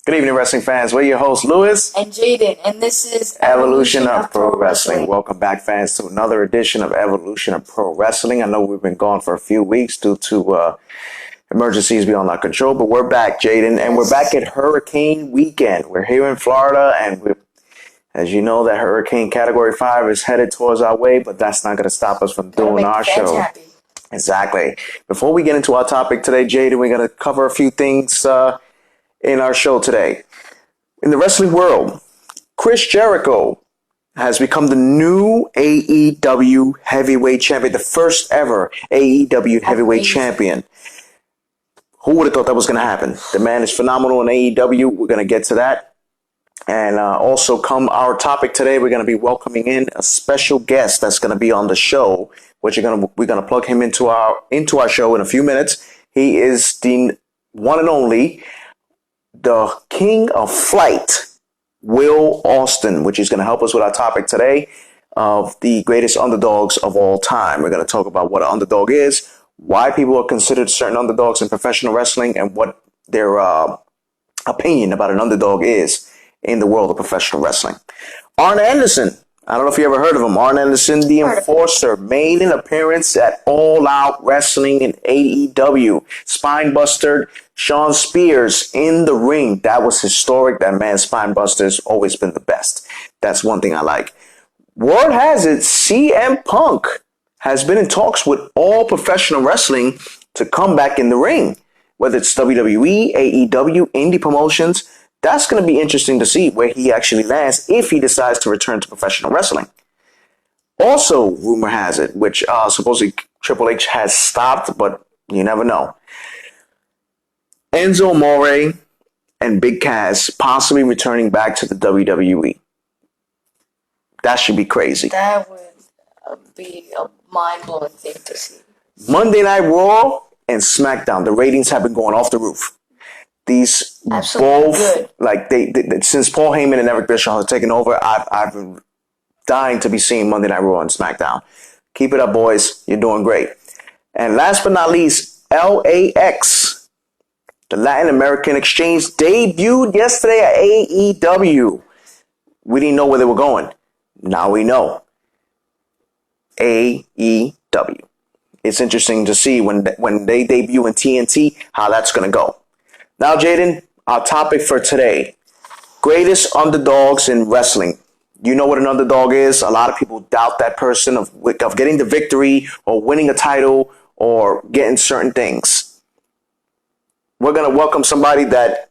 Good evening, wrestling fans. We're your hosts, Lewis. And Jaden, and this is Evolution of Pro Wrestling. Welcome back, fans, to another edition of Evolution of Pro Wrestling. I know we've been gone for a few weeks due to emergencies beyond our control, but we're back, Jaden, and we're back at Hurricane Weekend. We're here in Florida, and as you know, that Hurricane Category 5 is headed towards our way, but that's not going to stop us from doing our show. Happy. Exactly. Before we get into our topic today, Jaden, we're going to cover a few things in our show today. In the wrestling world, Chris Jericho has become the new AEW heavyweight champion, the first ever AEW heavyweight champion. Who would have thought that was going to happen? The man is phenomenal in AEW. We're going to get to that. And also, come our topic today, we're going to be welcoming in a special guest that's going to be on the show, which we're going to plug him into our show in a few minutes. He is the one and only, the King of Flight, Will Austin, which is going to help us with our topic today of the greatest underdogs of all time. We're going to talk about what an underdog is, why people are considered certain underdogs in professional wrestling, and what their opinion about an underdog is in the world of professional wrestling. Arn Anderson. I don't know if you ever heard of him. Arn Anderson, the Enforcer, made an appearance at All Out Wrestling in AEW. Spinebuster Sean Spears in the ring. That was historic. That man's Spinebuster's always been the best. That's one thing I like. Word has it, CM Punk has been in talks with All Professional Wrestling to come back in the ring. Whether it's WWE, AEW, indie promotions, that's going to be interesting to see where he actually lands if he decides to return to professional wrestling. Also, rumor has it, which supposedly Triple H has stopped, but you never know. Enzo Amore and Big Cass possibly returning back to the WWE. That should be crazy. That would be a mind-blowing thing to see. Monday Night Raw and SmackDown. The ratings have been going off the roof. These Absolutely both, good. like they since Paul Heyman and Eric Bischoff have taken over, I've been dying to be seeing Monday Night Raw and SmackDown. Keep it up, boys. You're doing great. And last but not least, LAX, the Latin American Exchange, debuted yesterday at AEW. We didn't know where they were going. Now we know. AEW. It's interesting to see when they debut in TNT how that's going to go. Now, Jaden, our topic for today, greatest underdogs in wrestling. You know what an underdog is? A lot of people doubt that person of getting the victory or winning a title or getting certain things. We're going to welcome somebody that,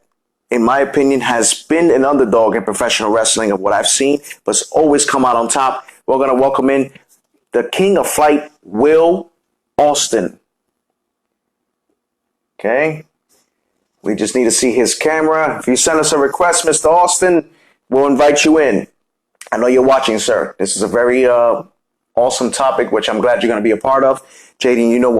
in my opinion, has been an underdog in professional wrestling of what I've seen, but's always come out on top. We're going to welcome in the King of Flight, Will Austin. Okay. We just need to see his camera. If you send us a request, Mr. Austin, we'll invite you in. I know you're watching, sir. This is a very awesome topic, which I'm glad you're going to be a part of. Jaden, you know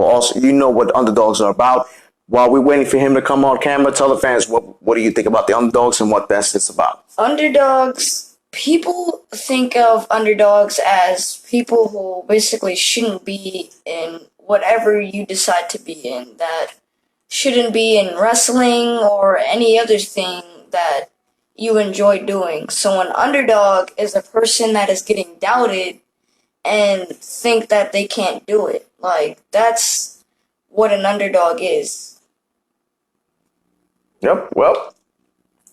what underdogs are about. While we're waiting for him to come on camera, tell the fans what do you think about the underdogs and what that's about. Underdogs, people think of underdogs as people who basically shouldn't be in whatever you decide to be in, that shouldn't be in wrestling or any other thing that you enjoy doing. So an underdog is a person that is getting doubted and think that they can't do it. Like, that's what an underdog is. Yep. Well,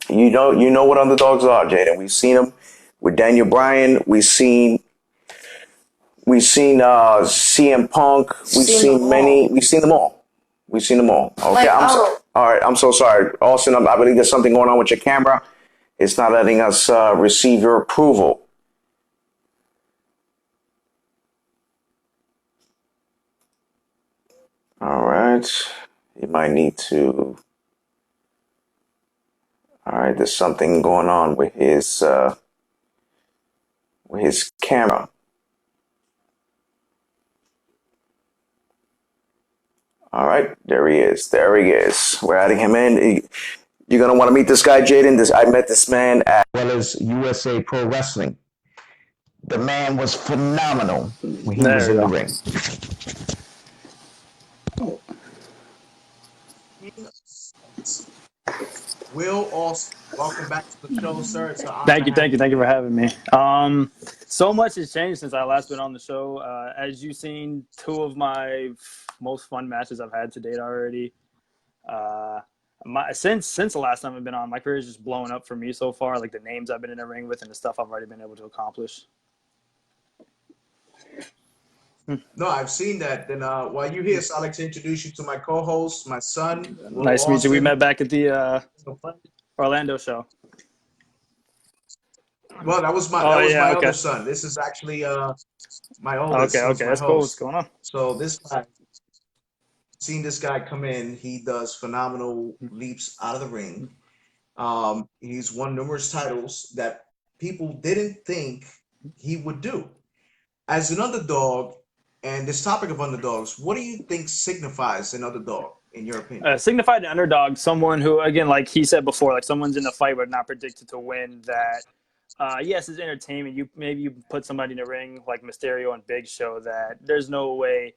you know what underdogs are, Jaden. We've seen them with Daniel Bryan. We've seen CM Punk. We've seen them all. We've seen them all. Okay, all right. I'm so sorry, Austin. I believe there's something going on with your camera. It's not letting us receive your approval. All right. You might need to. All right. There's something going on with his camera. All right, there he is. We're adding him in. You're gonna want to meet this guy, Jaden. I met this man at well as USA Pro Wrestling. The man was phenomenal when he was in the ring. Will Austin. Welcome back to the show, sir. It's an honor to Thank you, have thank you, you thank you for here. having me. So much has changed since I last been on the show. As you've seen, two of my most fun matches I've had to date already. Uh, since the last time I've been on, my career is just blowing up for me so far. Like the names I've been in the ring with and the stuff I've already been able to accomplish. No, I've seen that. Then while you're here, so I'd like to introduce you to my co-host, my son, Will Nice to meet you. We Austin. met back at the Orlando show. Well, Oh that was yeah, my okay, other son. This is actually my okay, oldest, who's okay. my That's cool. What's host. going on? So this guy, seen this guy come in, he does phenomenal leaps out of the ring. He's won numerous titles that people didn't think he would do. As an underdog, and this topic of underdogs, what do you think signifies an underdog, in your opinion? Signified an underdog, someone who, again, like he said before, like someone's in the fight but not predicted to win. That, yes, it's entertainment. You put somebody in the ring like Mysterio and Big Show. That there's no way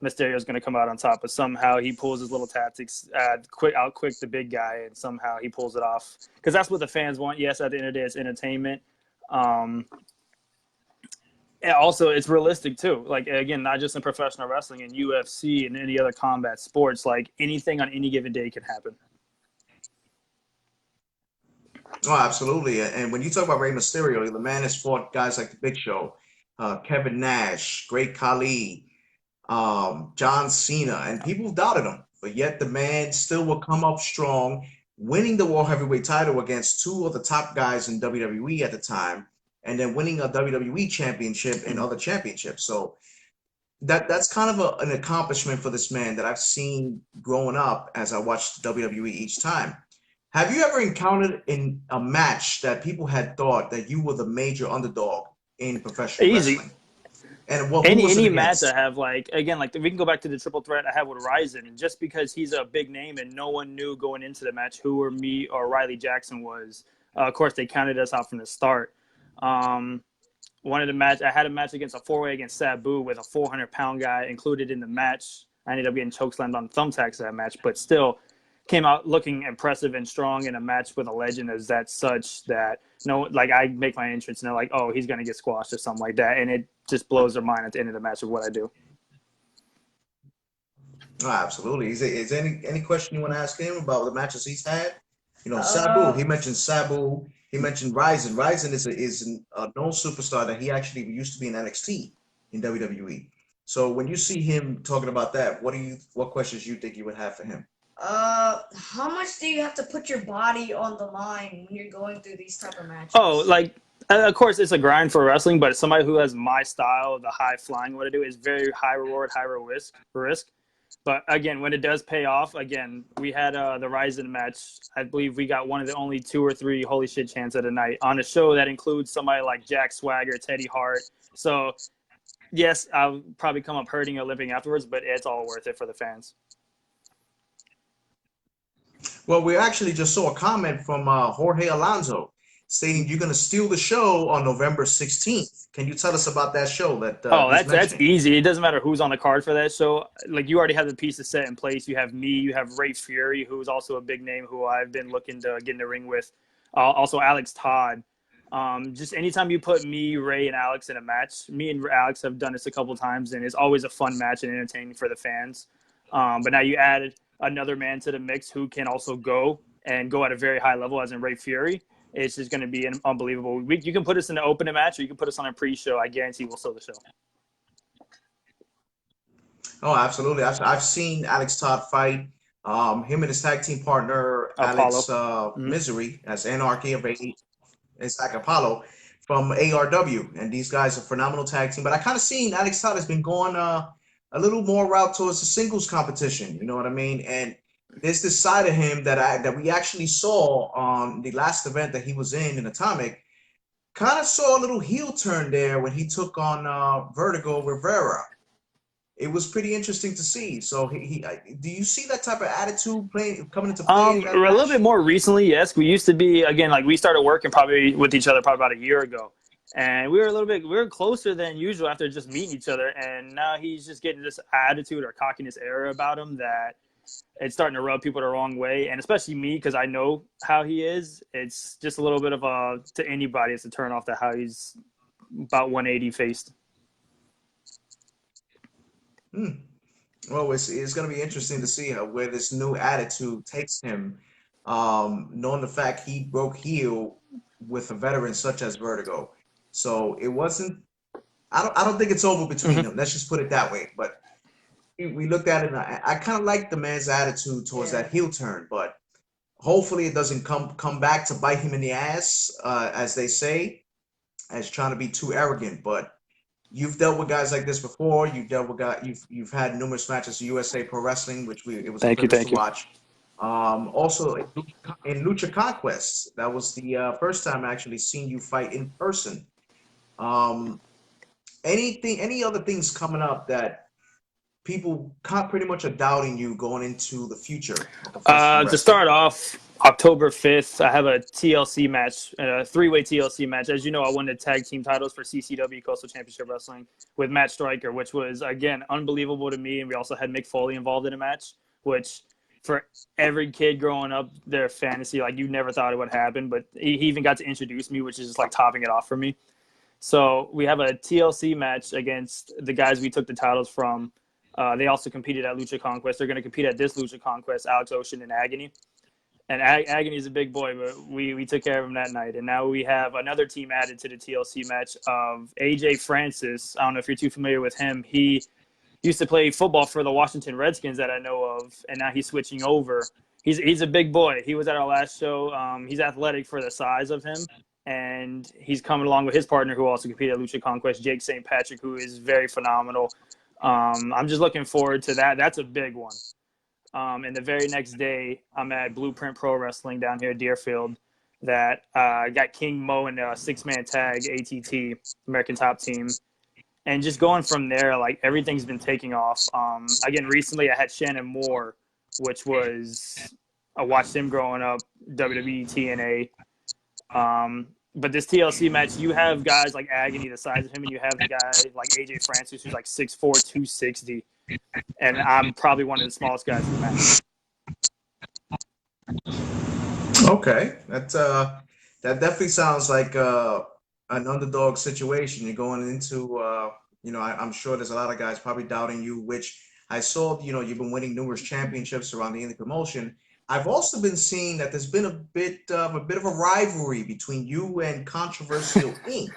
Mysterio's going to come out on top, but somehow he pulls his little tactics, quick the big guy, and somehow he pulls it off. Because that's what the fans want. Yes, at the end of the day, it's entertainment. Um, and also, it's realistic too. Like again, not just in professional wrestling, in UFC and any other combat sports. Like anything on any given day can happen. Oh, absolutely. And when you talk about Rey Mysterio, the man has fought guys like the Big Show, Kevin Nash, Great Khali, John Cena, and people doubted him, but yet the man still will come up strong, winning the World Heavyweight title against two of the top guys in WWE at the time, and then winning a WWE championship and other championships. So that's kind of an accomplishment for this man that I've seen growing up as I watched WWE each time. Have you ever encountered in a match that people had thought that you were the major underdog in professional Easy. wrestling? And well, who was it Any match I against? have, like again, like we can go back to the triple threat I have with Ryzen, and just because he's a big name and no one knew going into the match who or me or Riley Jackson was. Of course, they counted us out from the start. Um, One of the match I had a match against a four-way against Sabu with a 400-pound guy included in the match. I ended up getting chokeslammed on thumbtacks that match, but still came out looking impressive and strong in a match with a legend as that such that no, like I make my entrance and they're like, oh, he's gonna get squashed or something like that, and it just blows their mind at the end of the match of what I do. Oh, absolutely. Is there any question you want to ask him about the matches he's had? You know, Sabu. Uh, He mentioned Sabu. He mentioned Ryzen. Ryzen is a known superstar that he actually used to be in NXT in WWE. So when you see him talking about that, what questions you think you would have for him? how much do you have to put your body on the line when you're going through these type of Oh, matches? like of course it's a grind for wrestling, but somebody who has my style, the high flying, what I do is very high reward, high risk. But again, when it does pay off, again, we had the Ryzen match. I believe we got one of the only two or three holy shit chants of the night on a show that includes somebody like Jack Swagger, Teddy Hart. So yes, I'll probably come up hurting or limping afterwards, but it's all worth it for the fans. Well, we actually just saw a comment from Jorge Alonso stating you're going to steal the show on November 16th. Can you tell us about that show that Oh, he's that's mentioning? easy. It doesn't matter who's on the card for that show. Like you already have the pieces set in place. You have me. You have Ray Fury, who's also a big name, who I've been looking to get in the ring with. Also, Alex Todd. Just anytime you put me, Ray, and Alex in a match, me and Alex have done this a couple times, and it's always a fun match and entertaining for the fans. But now you added another man to the mix who can also go and go at a very high level, as in Ray Fury. It's just going to be unbelievable. You can put us in the opening match, or you can put us on a pre-show. I guarantee we'll sell the show. Oh, absolutely. I've seen Alex Todd fight. Him and his tag team partner Alex Apollo. Mm-hmm. Misery as Anarchy of A. It's like Apollo from ARW, and these guys are phenomenal tag team. But I kind of seen Alex Todd has been going a little more route towards the singles competition. You know what I mean? And there's this side of him that we actually saw on the last event that he was in Atomic. Kind of saw a little heel turn there when he took on Vertigo Rivera. It was pretty interesting to see. So do you see that type of attitude playing coming into play in A that little bit match? more recently, yes. We used to be again like we started working probably with each other probably about a year ago, and we were closer than usual after just meeting each other. And now he's just getting this attitude or cockiness era about him that it's starting to rub people the wrong way, and especially me because I know how he is. It's just a little bit of a to anybody. It's a turn off to how he's about 180 faced. Well, it's going to be interesting to see where this new attitude takes him, knowing the fact he broke heel with a veteran such as Vertigo. So it wasn't. I don't think it's over between Mm-hmm. them. Let's just put it that way. But we looked at it, and I kind of like the man's attitude towards Yeah. that heel turn. But hopefully, it doesn't come back to bite him in the ass, as they say, as trying to be too arrogant. But you've dealt with guys like this before. You've dealt with guys. You've had numerous matches in USA Pro Wrestling, which it was a Thank you, privilege to thank you. watch. Also in Lucha Conquest, that was the first time I actually seen you fight in person. Um, any other things coming up that people pretty much are doubting you going into the future of professional To wrestling? start off, October 5th, I have a TLC match, a three-way TLC match. As you know, I won the tag team titles for CCW Coastal Championship Wrestling with Matt Striker, which was, again, unbelievable to me. And we also had Mick Foley involved in a match, which for every kid growing up, their fantasy, like you never thought it would happen. But he even got to introduce me, which is just like topping it off for me. So we have a TLC match against the guys we took the titles from. They also competed at Lucha Conquest. They're going to compete at this Lucha Conquest, Alex Ocean and Agony. And Agony is a big boy, but we took care of him that night. And now we have another team added to the TLC match of AJ Francis. I don't know if you're too familiar with him. He used to play football for the Washington Redskins that I know of, and now he's switching over. He's a big boy. He was at our last show. He's athletic for the size of him, and he's coming along with his partner who also competed at Lucha Conquest, Jake St. Patrick, who is very phenomenal. I'm just looking forward to that. That's a big one. And the very next day, I'm at Blueprint Pro Wrestling down here at Deerfield. That got King Mo in a six-man tag, ATT, American Top Team. And just going from there, like everything's been taking off. Again, recently I had Shannon Moore, which was I watched him growing up, WWE, TNA. But this TLC match, you have guys like Agony the size of him, and you have the guy like AJ Francis who's like 6'4", 260, and I'm probably one of the smallest guys in the match. Okay, that definitely sounds like an underdog situation. You're going into, I'm sure there's a lot of guys probably doubting you, which I saw, you've been winning numerous championships around the indie promotion. I've also been seeing that there's been a bit of a rivalry between you and Controversial Inc.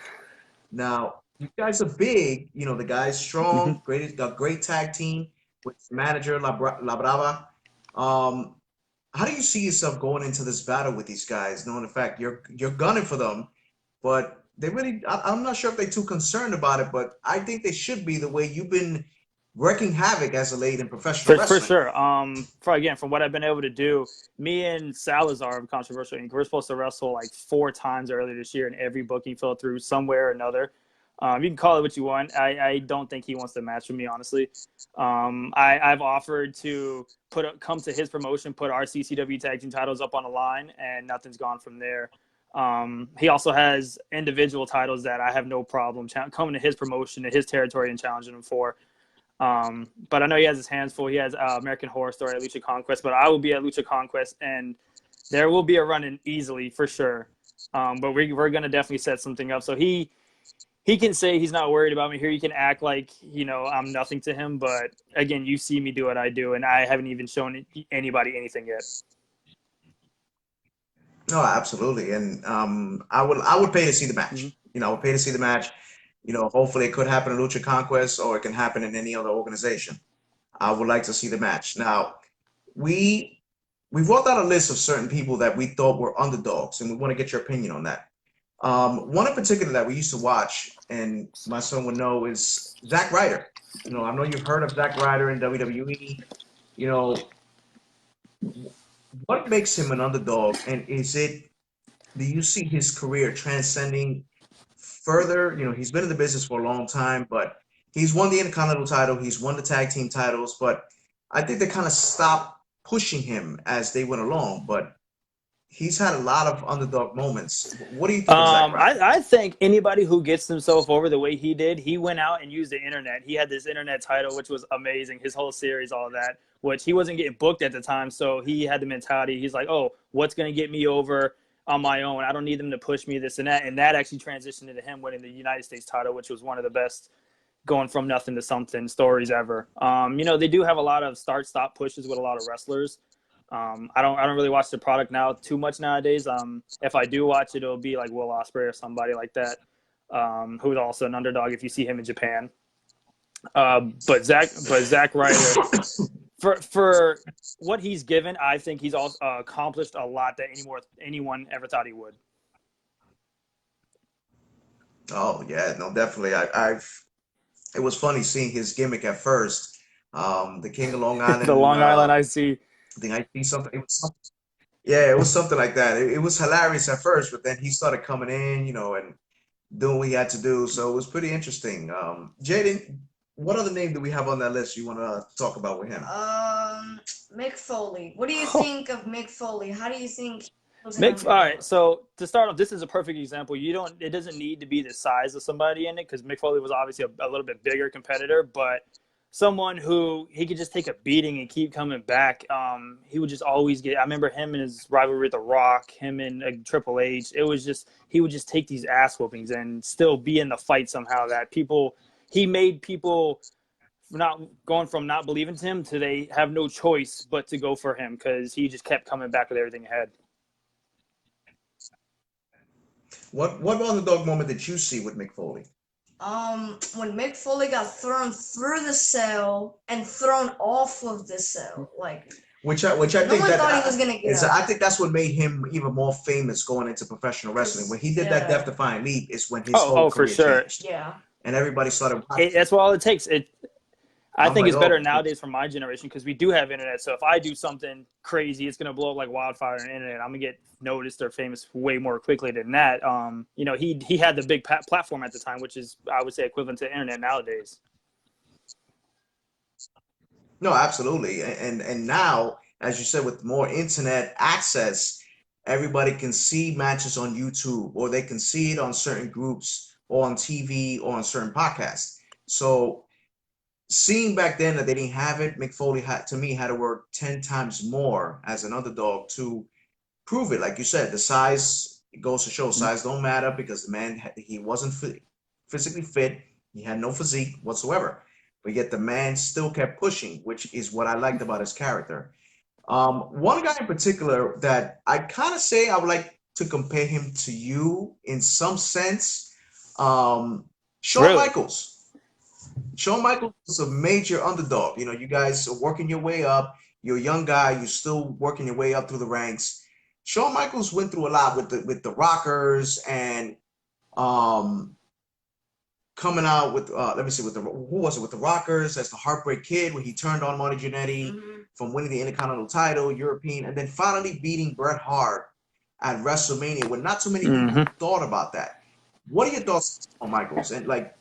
Now, you guys are big, the guy's strong, great tag team with manager La Brava. Um, how do you see yourself going into this battle with these guys, knowing the fact you're gunning for them, but they really I'm not sure if they're too concerned about it, but I think they should be the way you've been wreaking havoc as of late in professional For wrestling. sure. From what I've been able to do, me and Salazar of Controversial Inc. We're supposed to wrestle like 4 times earlier this year, and every booking fell through somewhere or another. You can call it what you want. I don't think he wants to match with me, honestly. I've offered to come to his promotion, put our CCW tag team titles up on the line, and nothing's gone from there. He also has individual titles that I have no problem coming to his promotion, to his territory, and challenging him for. But I know he has his hands full. He has American Horror Story at Lucha Conquest, but I will be at Lucha Conquest, and there will be a run-in easily for sure. But we're going to definitely set something up. So he can say he's not worried about me here. He can act like, I'm nothing to him. But again, you see me do what I do, and I haven't even shown anybody anything yet. No, absolutely, and I would pay to see the match. Mm-hmm. I would pay to see the match. Hopefully it could happen in Lucha Conquest, or it can happen in any other organization. I would like to see the match. Now, we we wrote out a list of certain people that we thought were underdogs, and we want to get your opinion on that. One in particular that we used to watch, and my son would know, is Zack Ryder. I know you've heard of Zack Ryder in WWE. You know, what makes him an underdog, and do you see his career transcending further? He's been in the business for a long time, but he's won the Intercontinental title, he's won the tag team titles, but I think they kind of stopped pushing him as they went along. But he's had a lot of underdog moments. What do you think of Zack Ryder? I think anybody who gets himself over the way he did, he went out and used the internet. He had this internet title, which was amazing. His whole series, all of that which he wasn't getting booked at the time. So he had the mentality. He's like, oh, what's going to get me over on my own? I don't need them to push me, this and that. And that actually transitioned into him winning the United States title, which was one of the best going from nothing to something stories ever. They do have a lot of start-stop pushes with a lot of wrestlers. I don't really watch the product now too much nowadays. If I do watch it, it'll be like Will Ospreay or somebody like that, who's also an underdog if you see him in Japan. But Zack Ryder, for what he's given, I think he's also accomplished a lot that anyone ever thought he would. Oh yeah, no, definitely. It was funny seeing his gimmick at first. The King of Long The Island. Long Island I see. I think I see something. Yeah, it was something like that. It was hilarious at first, but then he started coming in, and doing what he had to do. So it was pretty interesting. Jaden, what other name do we have on that list you want to talk about with him? Mick Foley. What do you think of Mick Foley? How do you think he was an All underdog? right, so to start off, this is a perfect example. It doesn't need to be the size of somebody in it, because Mick Foley was obviously a little bit bigger competitor, but someone who he could just take a beating and keep coming back. He would just always get. I remember him and his rivalry with The Rock, him and Triple H. It was just he would just take these ass whoopings and still be in the fight somehow. He made people not going from not believing in him to they have no choice but to go for him, because he just kept coming back with everything ahead. What underdog moment did you see with Mick Foley? When Mick Foley got thrown through the cell and thrown off of the cell, like Which I no think one that thought he was gonna get I up. think that's what made him even more famous going into professional wrestling. When he did that Yeah. death-defying leap, is when his whole Oh, for career sure. changed, Yeah. and everybody started watching. That's all it takes. I I'm think like, it's better oh, nowadays for my generation, because we do have internet. So if I do something crazy, it's gonna blow up like wildfire on the internet. I'm gonna get noticed or famous way more quickly than that. He had the big platform at the time, which is, I would say, equivalent to the internet nowadays. no, absolutely. And now, as you said, with more internet access, everybody can see matches on YouTube, or they can see it on certain groups or on TV or on certain podcasts. So seeing back then that they didn't have it, Mick Foley had to work 10 times more as an underdog to prove it. Like you said, the size, it goes to show size don't matter, because the man, he wasn't physically fit. He had no physique whatsoever. But yet the man still kept pushing, which is what I liked about his character. One guy in particular that I kind of say I would like to compare him to you in some sense, Shawn Really? Michaels. Shawn Michaels is a major underdog. You guys are working your way up. You're a young guy. You're still working your way up through the ranks. Shawn Michaels went through a lot with the Rockers, and um, coming out with let me see, with the who was it, with the Rockers as the Heartbreak Kid, when he turned on Marty Jannetty from winning the Intercontinental title, European, and then finally beating Bret Hart at WrestleMania, when not too many people Mm-hmm. thought about that. What are your thoughts on Michaels? And like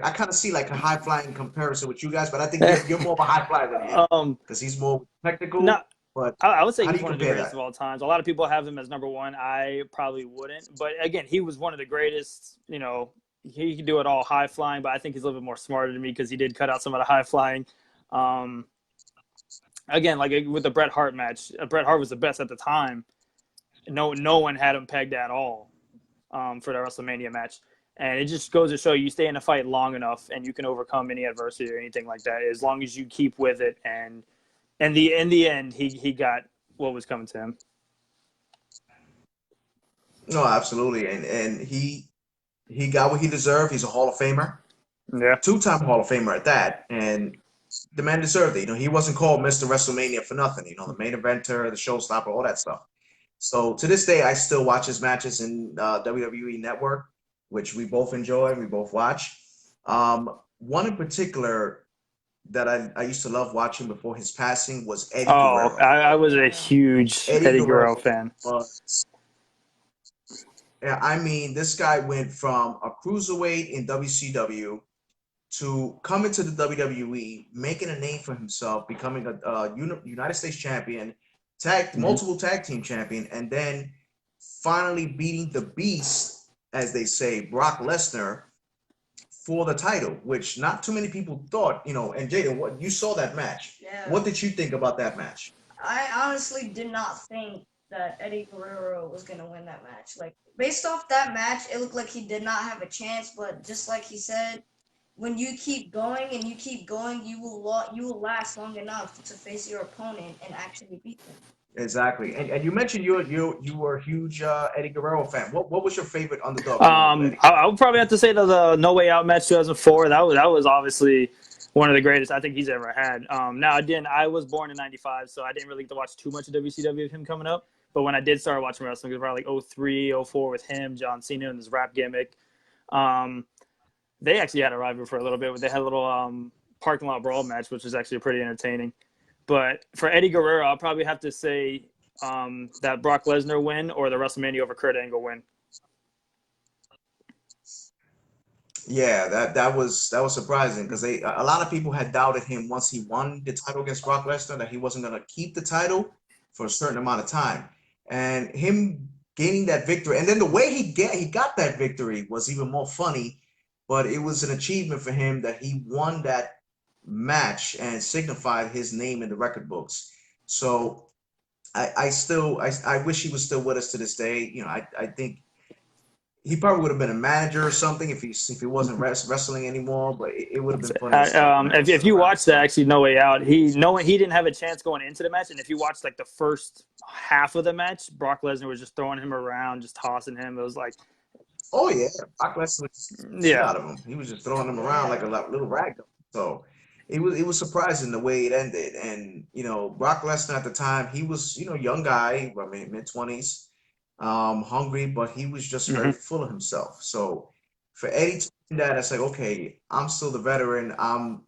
I kind of see like a high flying comparison with you guys, but I think you're more of a high flyer than him, because he's more technical. No, But I would say how do he's you one of the compare greatest that? of all times. A lot of people have him as number one. I probably wouldn't, but again, he was one of the greatest. He could do it all high flying, but I think he's a little bit more smarter than me, because he did cut out some of the high flying. Um, Again, like with the Bret Hart match, Bret Hart was the best at the time. No one had him pegged at all, for the WrestleMania match. And it just goes to show you stay in a fight long enough and you can overcome any adversity or anything like that, as long as you keep with it. And in the end, he got what was coming to him. No, absolutely, and he got what he deserved. He's a Hall of Famer, Yeah. two-time Hall of Famer at that, and the man deserved it. He wasn't called Mr. WrestleMania for nothing. The main eventer, the showstopper, all that stuff. So to this day, I still watch his matches in WWE Network, which we both enjoy and we both watch. One in particular that I used to love watching before his passing was Eddie Oh, Guerrero. I was a Yeah. huge Eddie Eddie Guerrero Guerrero fan. was, yeah, I mean, this guy went from a cruiserweight in WCW to coming to the WWE, making a name for himself, becoming a United States champion, Mm-hmm. multiple tag team champion, and then finally beating the Beast, as they say, Brock Lesnar, for the title, which not too many people thought, you know. And Jaden, what you saw that match? Yeah. What did you think about that match? I honestly did not think that Eddie Guerrero was gonna win that match. Like based off that match, it looked like he did not have a chance. But just like he said, when you keep going and you keep going, you will last long enough to face your opponent and actually beat them. Exactly. And you mentioned you were a huge Eddie Guerrero fan. What was your favorite underdog moment with Eddie I Guerrero? would probably have to say the No Way Out match 2004. That was obviously one of the greatest I think he's ever had. Now again, I was born in '95, so I didn't really get to watch too much of WCW of him coming up. But when I did start watching wrestling, it was probably like '03, '04 with him, John Cena, and his rap gimmick. Um, they actually had a rivalry for a little bit. They had a little parking lot brawl match, which was actually pretty entertaining. But for Eddie Guerrero, I'll probably have to say that Brock Lesnar win or the WrestleMania over Kurt Angle win. Yeah, that was surprising because they a lot of people had doubted him once he won the title against Brock Lesnar that he wasn't gonna keep the title for a certain amount of time, and him gaining that victory, and then the way he got that victory was even more funny, but it was an achievement for him that he won that match and signified his name in the record books. So I wish he was still with us to this day. You know, I think he probably would have been a manager or something if he wasn't wrestling anymore. But it would have been funny as fuck, man. If Still you around. watch that, So actually, No Way Out, he didn't have a chance going into the match, and if you watch like the first half of the match, Brock Lesnar was just throwing him around, just tossing him. It was like, oh yeah, Brock Lesnar was just shit yeah. out of him. He was just throwing him around like a little rag doll. So it was surprising the way it ended. And you know, Brock Lesnar at the time, he was, you know, young guy, I mean mid-20s, hungry, but he was just very Mm-hmm. full of himself. So for Eddie to win that, it's like, okay, I'm still the veteran. I'm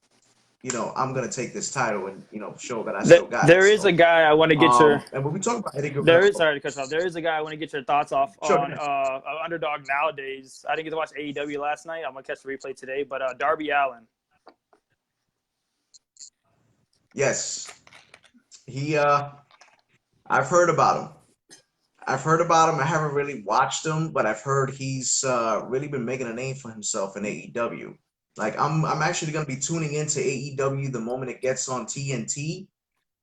gonna take this title and show that I still got it. There is a So guy I want to get your and when we talk about Eddie There is Guerrero, sorry to cut you off. There is a guy I want to get your thoughts off sure, go on ahead. Underdog nowadays. I didn't get to watch AEW last night. I'm gonna catch the replay today. But Darby Allin. Yes, he I've heard about him. I haven't really watched him, but I've heard he's really been making a name for himself in AEW. Like I'm actually gonna be tuning into AEW the moment it gets on TNT.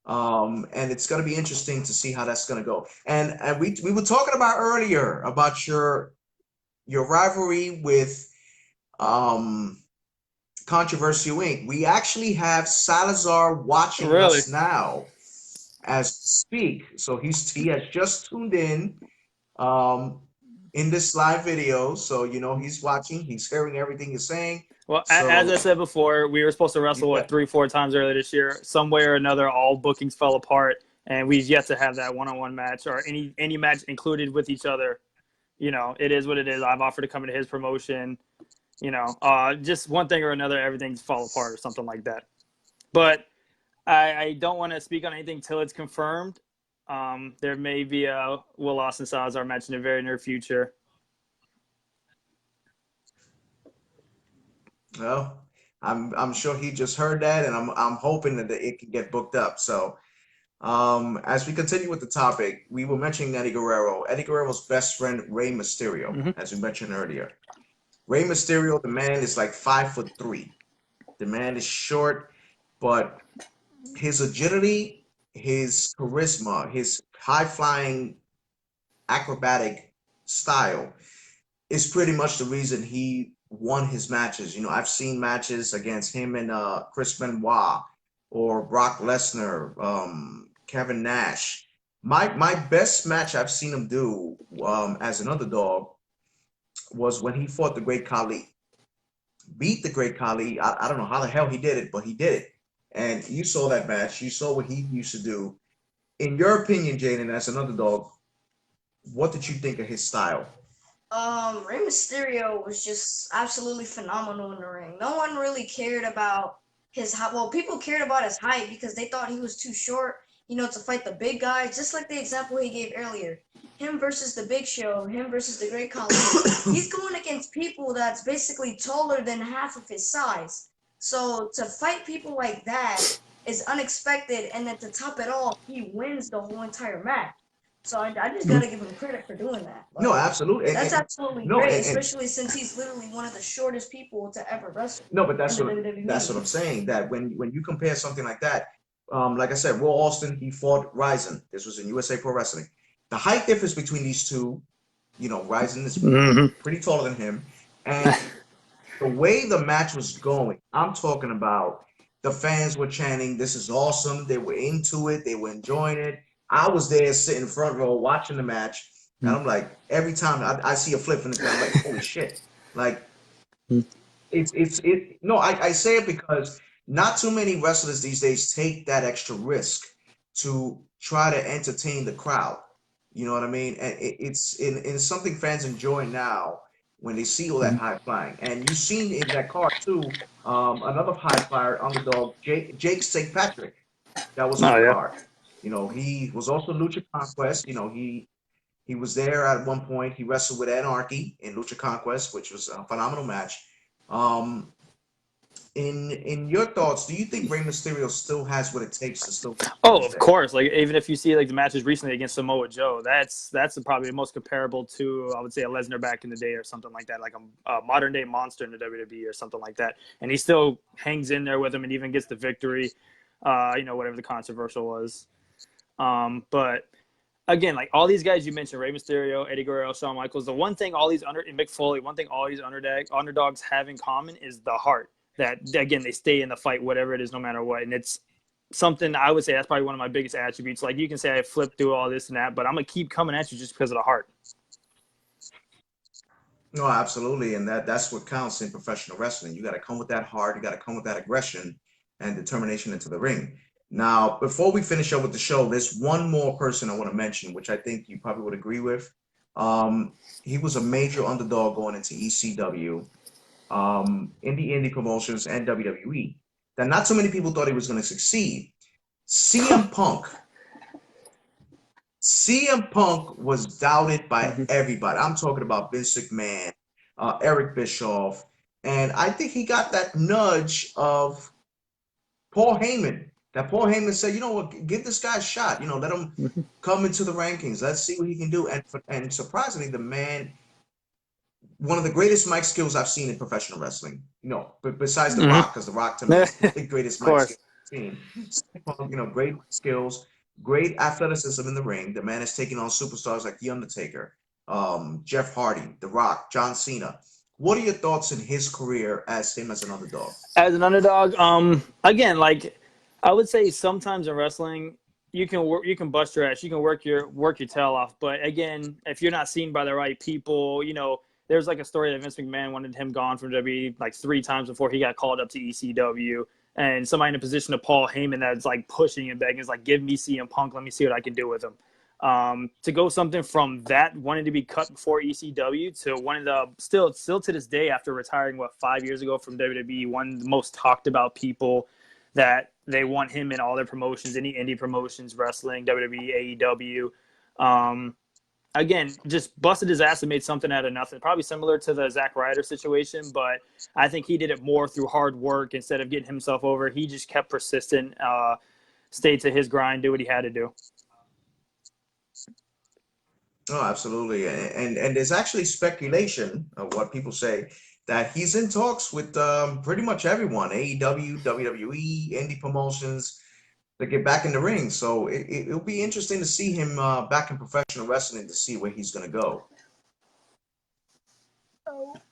And it's gonna be interesting to see how that's gonna go. And we were talking about earlier about your rivalry with um Controversial Inc. We actually have Salazar watching Really? us now as we speak. So he has just tuned um in this live video. So he's watching, he's hearing everything you're saying. Well, as I So said before, we were supposed to you wrestle got 3, 4 times earlier this year. Some way or another, all bookings fell apart, and we've yet to have that one-on-one match or any match included with each other. It is what it is. I've offered to come into his promotion. Just one thing or another, everything's fall apart or something like that. But I don't want to speak on anything till it's confirmed. There may be a Will Austin Salazar match in the very near future. well, I'm sure he just heard that, and I'm hoping that it can get booked up. So as we continue with the topic, we were mentioning Eddie Guerrero. Eddie Guerrero's best friend, Rey Mysterio, Mm-hmm. as we mentioned earlier. Rey Mysterio, the man is like 5'3". The man is short, but his agility, his charisma, his high flying acrobatic style is pretty much the reason he won his matches. I've seen matches against him and Chris Benoit or Brock Lesnar, Kevin Nash. My best match I've seen him do as an underdog was when he fought the Great Khali. Beat the Great Khali. I don't know how the hell he did it, but he did it. And you saw that match. You saw what he used to do. In your opinion, Jaden, as an underdog, what did you think of his style? Rey Mysterio was just absolutely phenomenal in the ring. No one really cared about his height. Well, people cared about his height because they thought he was too short, to fight the big guys. Just like the example he gave earlier, him versus the Big Show, him versus the Great Khali. He's going against people that's basically taller than half of his size. So to fight people like that is unexpected, and then to top it all, he wins the whole entire match. So I just gotta give him credit for doing that. No, Like, absolutely. that's absolutely No, great, especially since he's literally one of the shortest people to ever wrestle no, but in the WWE. that's what I'm saying. That when you compare something like that, like I said, Raw Austin, he fought Ryzen. This was in USA Pro Wrestling. The height difference between these two, Ryzen is pretty taller than him, and the way the match was going, I'm talking about the fans were chanting, "This is awesome." They were into it. They were enjoying it. I was there sitting front row watching the match, and I'm like, every time I see a flip in the screen, I'm like, holy shit. Like, no, I say it because not too many wrestlers these days take that extra risk to try to entertain the crowd. You know what I mean? And it's something fans enjoy now when they see all that high flying. And you've seen in that card too, another high flyer underdog, Jake St. Patrick, that was on Oh the yeah. card. He was also Lucha Conquest. He was there at one point. He wrestled with Anarchy in Lucha Conquest, which was a phenomenal match. Um, in your thoughts, do you think Rey Mysterio still has what it takes to still to Oh, this of day? course. Like even if you see like the matches recently against Samoa Joe, that's probably the most comparable to, I would say, a Lesnar back in the day or something like that, like a modern day monster in the WWE or something like that. And he still hangs in there with him and even gets the victory. Whatever the controversial was. But again, like all these guys you mentioned, Rey Mysterio, Eddie Guerrero, Shawn Michaels, the one thing all these Mick Foley, one thing all these underdogs have in common is the heart. That again, they stay in the fight, whatever it is, no matter what. And it's something I would say that's probably one of my biggest attributes. Like you can say I flipped through all this and that, but I'm gonna keep coming at you just because of the heart. No, absolutely, and that's what counts in professional wrestling. You got to come with that heart. You got to come with that aggression and determination into the ring. Now, before we finish up with the show, there's one more person I want to mention, which I think you probably would agree with. He was a major underdog going into ECW, in the indie promotions and WWE. That not so many people thought he was going to succeed. CM Punk. CM Punk was doubted by everybody. I'm talking about Vince McMahon, Eric Bischoff, and I think he got that nudge of Paul Heyman. That Paul Heyman said, you know what, give this guy a shot. Let him come into the rankings. Let's see what he can do. And surprisingly, the man, one of the greatest mic skills I've seen in professional wrestling. But besides The Rock, because The Rock to me is the greatest Of mic skill course. I've seen. Great skills, great athleticism in the ring. The man is taking on superstars like The Undertaker, Jeff Hardy, The Rock, John Cena. What are your thoughts in his career as him as an underdog? As an underdog, again, like I would say sometimes in wrestling, you can bust your ass, you can work your tail off, but again, if you're not seen by the right people, there's like a story that Vince McMahon wanted him gone from WWE like 3 times before he got called up to ECW, and somebody in a position of Paul Heyman that's like pushing and begging is like, give me CM Punk, let me see what I can do with him. To go something from that wanting to be cut before ECW to one of the still to this day after retiring 5 years ago from WWE, one of the most talked about people that they want him in all their promotions, any indie promotions, wrestling, WWE, AEW. Again, just busted his ass and made something out of nothing. Probably similar to the Zack Ryder situation, but I think he did it more through hard work instead of getting himself over. He just kept persistent, stayed to his grind, do what he had to do. Oh, absolutely. And there's actually speculation of what people say that he's in talks with pretty much everyone, AEW, WWE, indie promotions, to get back in the ring. So it'll be interesting to see him back in professional wrestling to see where he's going to go.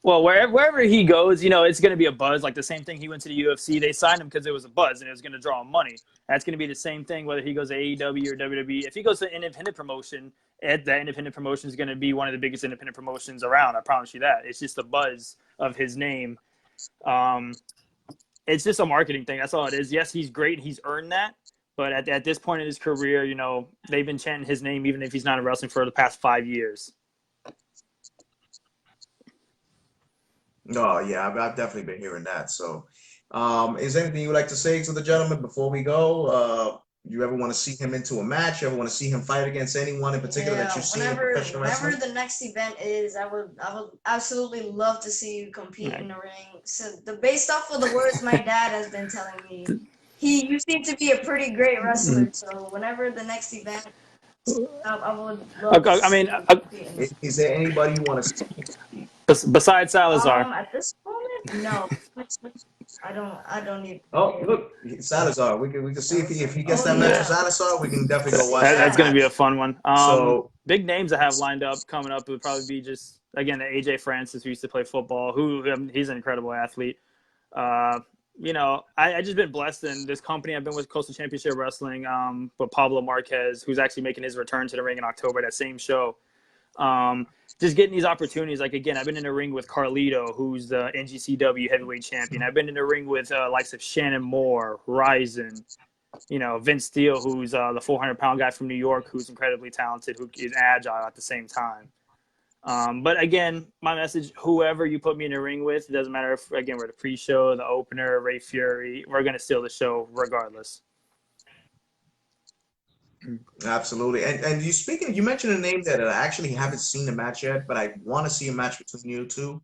Well, wherever he goes, it's going to be a buzz. Like the same thing he went to the UFC. They signed him because it was a buzz and it was going to draw him money. That's going to be the same thing whether he goes to AEW or WWE. If he goes to an independent promotion, that independent promotion is going to be one of the biggest independent promotions around. I promise you that. It's just the buzz of his name. It's just a marketing thing. That's all it is. Yes, he's great. He's earned that. But at this point in his career, they've been chanting his name even if he's not in wrestling for the past 5 years. Oh, yeah, I've definitely been hearing that. So, is there anything you would like to say to the gentleman before we go? You ever want to see him into a match? You ever want to see him fight against anyone in particular that you see in professional whenever wrestling? the next event is, I would absolutely love to see you compete in the ring. So based off of the words my dad has been telling me, you seem to be a pretty great wrestler. So whenever the next event I would love to Okay, I mean, see Peyton. Is there anybody you want to see? besides Salazar, At this moment, no. I don't need Oh, him. look, Salazar. We can see if he gets Oh that match with yeah. Salazar, we can definitely go watch that that's going to be a match. fun one. So Big names I have lined up coming up would probably be just again the AJ Francis who used to play football. He's an incredible athlete. Uh, I just been blessed in this company. I've been with Coastal Championship Wrestling, but Pablo Marquez, who's actually making his return to the ring in October, that same show. Um, just getting these opportunities. Like, again, I've been in the ring with Carlito, who's the NGCW heavyweight champion. I've been in the ring with likes of Shannon Moore, Ryzen, Vince Steele, who's the 400-pound guy from New York, who's incredibly talented, who is agile at the same time. But again, my message, whoever you put me in the ring with, it doesn't matter if, again, we're the pre-show, the opener, Ray Fury, we're going to steal the show regardless. absolutely. And you mentioned a name that I actually haven't seen the match yet, but I want to see a match between you two.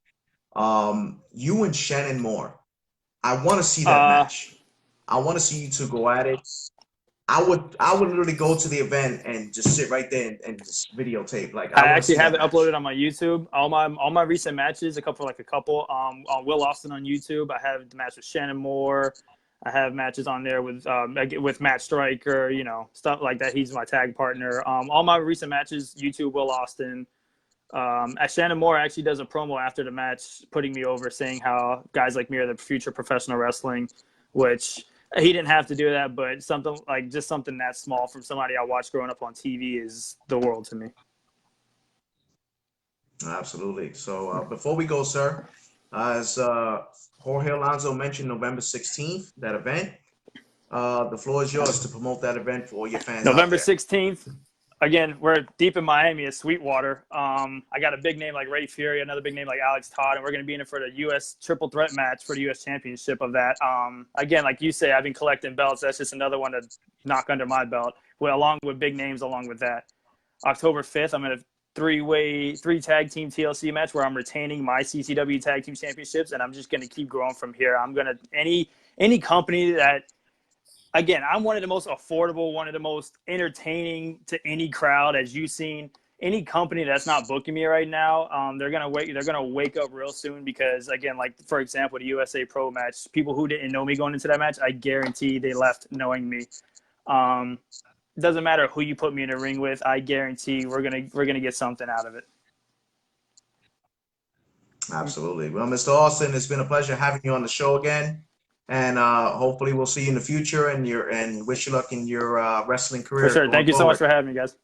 You and Shannon Moore. I want to see that Uh, match. I want to see you two go at it. I would literally go to the event and just sit right there and just videotape. Like I I want to actually see have that it match. uploaded on my YouTube. All my recent matches, a couple on Will Austin on YouTube. I have the match with Shannon Moore. I have matches on there with Matt Stryker, stuff like that. He's my tag partner. All my recent matches, YouTube, Will Austin. Shannon Moore actually does a promo after the match, putting me over, saying how guys like me are the future professional wrestling, which he didn't have to do that, but something that small from somebody I watched growing up on TV is the world to me. Absolutely. So before we go, sir, as Jorge Alonso mentioned, November 16th, that event. The floor is yours to promote that event for all your fans out November there. 16th. Again, we're deep in Miami at Sweetwater. I got a big name like Ray Fury, another big name like Alex Todd, and we're going to be in it for the U.S. triple threat match for the U.S. championship of that. Again, like you say, I've been collecting belts. That's just another one to knock under my belt, along with big names along with that. October 5th, I'm in a three tag team TLC match where I'm retaining my CCW tag team championships, and I'm just going to keep growing from here. I'm going to any company that, again, I'm one of the most affordable, one of the most entertaining to any crowd, as you've seen. Any company that's not booking me right now, they're gonna wake. They're gonna wake up real soon because, again, like for example, the USA Pro match. People who didn't know me going into that match, I guarantee they left knowing me. Um, doesn't matter who you put me in a ring with. I guarantee we're gonna get something out of it. Absolutely. Well, Mr. Austin, it's been a pleasure having you on the show again, and hopefully we'll see you in the future. And wish you luck in your wrestling For career sure. going Thank you so much forward. for having me, guys.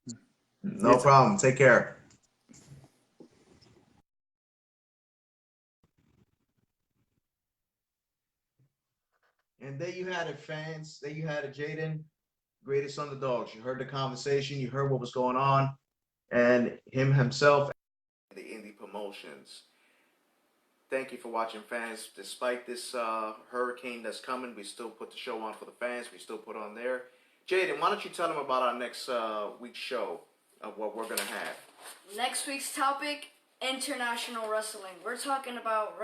You No too. problem. Take care. And there you had it, fans. There you had it, Jaden. Greatest Underdogs. You heard the conversation. You heard what was going on, and him himself. The indie promotions. Thank you for watching, fans. Despite this hurricane that's coming, we still put the show on for the fans. We still put on there. Jaden, why don't you tell them about our next week's show of what we're going to have? Next week's topic: international wrestling. We're talking about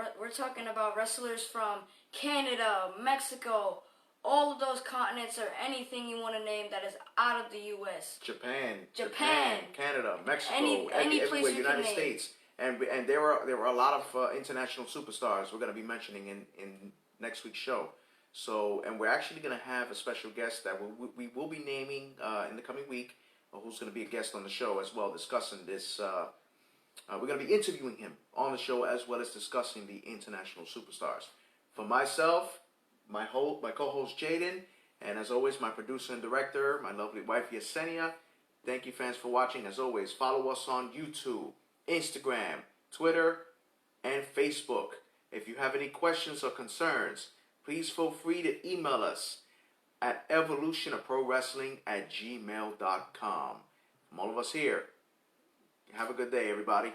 wrestlers from Canada, Mexico, all of those continents, or anything you want to name that is out of the U.S. Japan, Canada, Mexico, any place everywhere, you United can name. States. And there were a lot of international superstars we're going to be mentioning in next week's show. So, and we're actually going to have a special guest that we will be naming in the coming week, who's going to be a guest on the show as well, discussing this. We're going to be interviewing him on the show as well as discussing the international superstars. For myself, my co-host Jaden, and as always, my producer and director, my lovely wife Yesenia. Thank you, fans, for watching. As always, follow us on YouTube, Instagram, Twitter, and Facebook. If you have any questions or concerns, please feel free to email us at evolutionofprowrestling@gmail.com. From all of us here, have a good day, everybody.